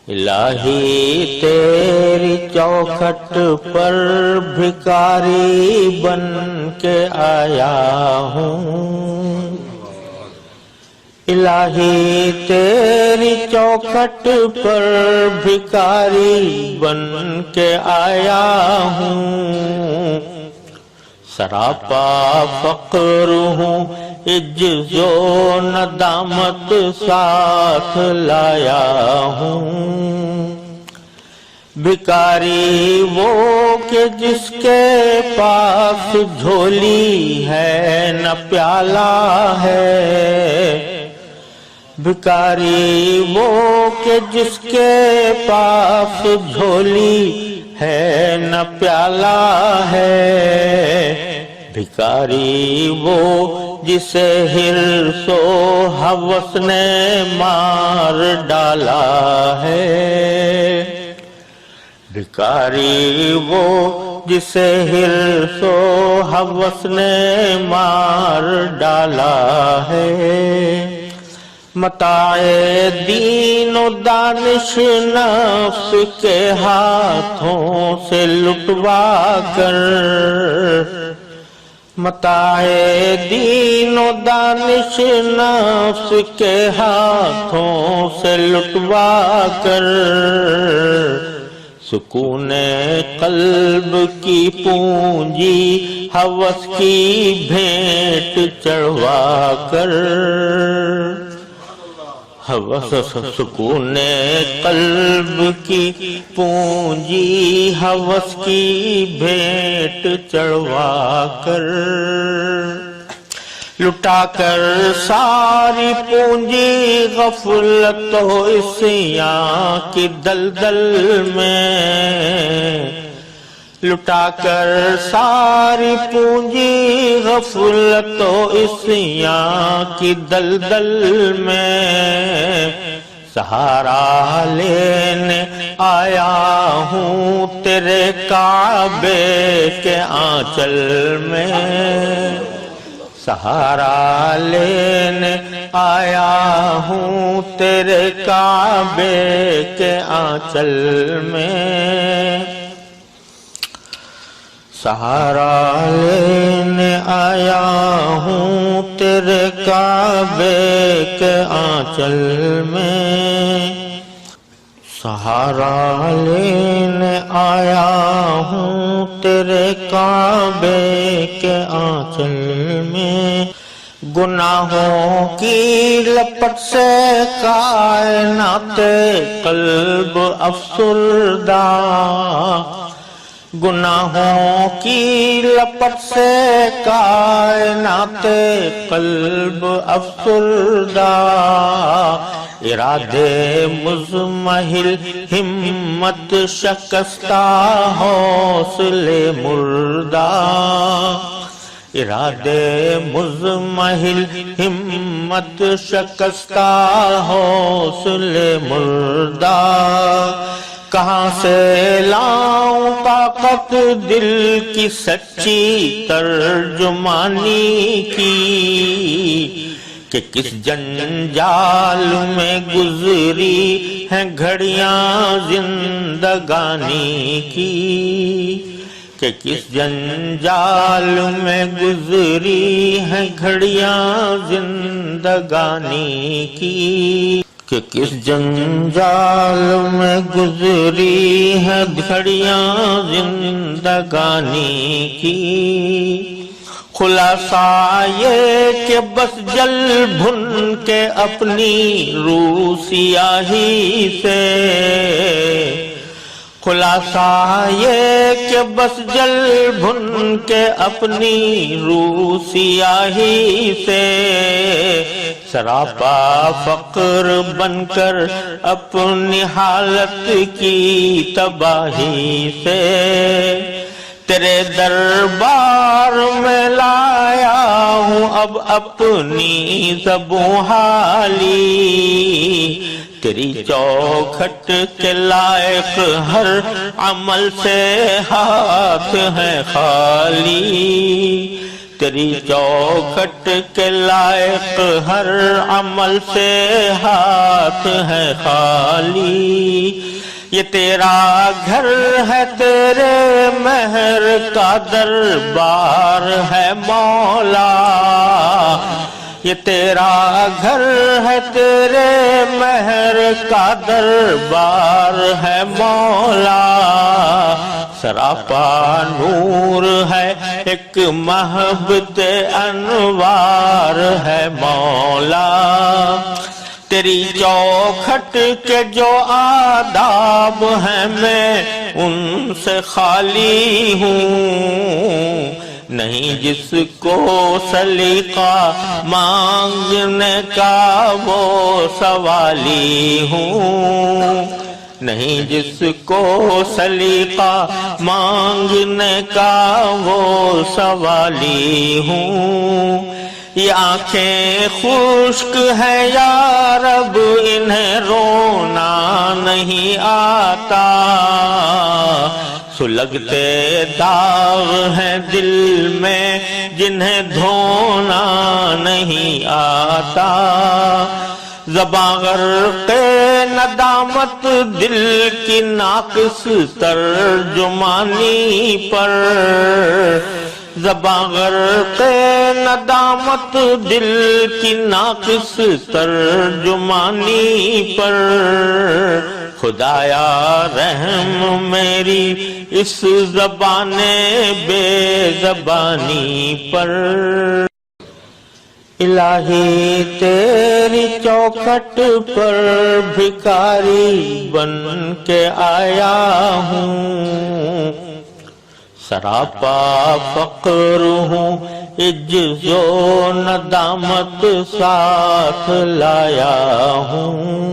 الہی تیری چوکھٹ پر بھکاری بن کے آیا ہوں، الہی تیری چوکھٹ پر بھکاری بن کے آیا ہوں، سراپا فقر ہوں، عجز و ندامت ساتھ لایا ہوں، بھکاری وہ کہ جس کے پاس جھولی ہے نہ پیالہ ہے، بھکاری وہ کہ جس کے پاس جھولی ہے نہ پیالہ ہے، بھکاری وہ جسے حرص و ہوس نے مار ڈالا ہے، بھکاری وہ جسے حرص و ہوس نے مار ڈالا ہے، متاع دین و دانش نفس کے ہاتھوں سے لٹوا کر، متاع دین و دانش نفس کے ہاتھوں سے لٹوا کر، سکون قلب کی پونجی ہوس کی بھیٹ چڑھوا کر، سکون قلب کی پونجی ہوس کی بھیٹ چڑھوا کر، لٹا کر ساری پونجی غفلت و عصیاں کی دلدل میں، لٹا کر ساری پونجی غفلت و عصیاں کی دلدل میں، سہارا لینے آیا ہوں تیرے کعبے کے آنچل میں، سہارا لینے آیا ہوں تیرے کعبے کے آنچل میں، سہارا لینے آیا ہوں تیرے کعبے کے آنچل میں، سہارا لینے آیا ہوں تیرے کعبے کے آنچل میں، گناہوں کی لپٹ سے کائنات قلب افسردہ، گناہوں کی لپٹ سے کائنات قلب افسردہ، ارادے مزمحل ہمت شکستہ حوصلے مردہ، ارادے مزمحل ہمت شکستہ حوصلے مردہ، کہاں سے لاؤں طاقت دل کی سچی ترجمانی کی، کہ کس جنجال میں گزری ہیں گھڑیاں زندگانی کی، کہ کس جنجال میں گزری ہیں گھڑیاں زندگانی کی، کہ کس جنجال میں گزری ہیں گھڑیاں زندگانی کی، خلاصہ یہ کہ بس جل بھن کے اپنی روح سیاہی سے، خلاصہ یہ کہ بس جل بھن کے اپنی روح سیاہی سے، سراپا فقر بن کر اپنی حالت کی تباہی سے، تیرے دربار میں لایا ہوں اب اپنی زبوں حالی، تیری چوکھٹ کے لائق ہر عمل سے ہاتھ ہے خالی، تیری چوکھٹ کے لائق ہر عمل سے ہاتھ ہے خالی، یہ تیرا گھر ہے تیرے مہر کا دربار ہے مولا، یہ تیرا گھر ہے تیرے مہر کا دربار ہے مولا، سراپا نور ہے ایک محبت انوار ہے مولا، تیری چوکھٹ کے جو آداب ہیں میں ان سے خالی ہوں، نہیں جس کو سلیقہ مانگنے کا وہ سوالی ہوں، نہیں جس کو سلیقہ مانگنے کا وہ سوالی ہوں، یہ آنکھیں خشک ہے یا رب انہیں رونا نہیں آتا، سلگتے داغ ہیں دل میں جنہیں دھونا نہیں آتا، زباں غرق ندامت دل کی ناقص ترجمانی پر، زباں غرق ندامت دل کی ناقص ترجمانی پر، خدایا رحم میری اس زبان بے زبانی پر، الہی تیری چوکھٹ پر بھکاری بن کے آیا ہوں، سراپا فقر ہوں عجز و ندامت ساتھ لایا ہوں۔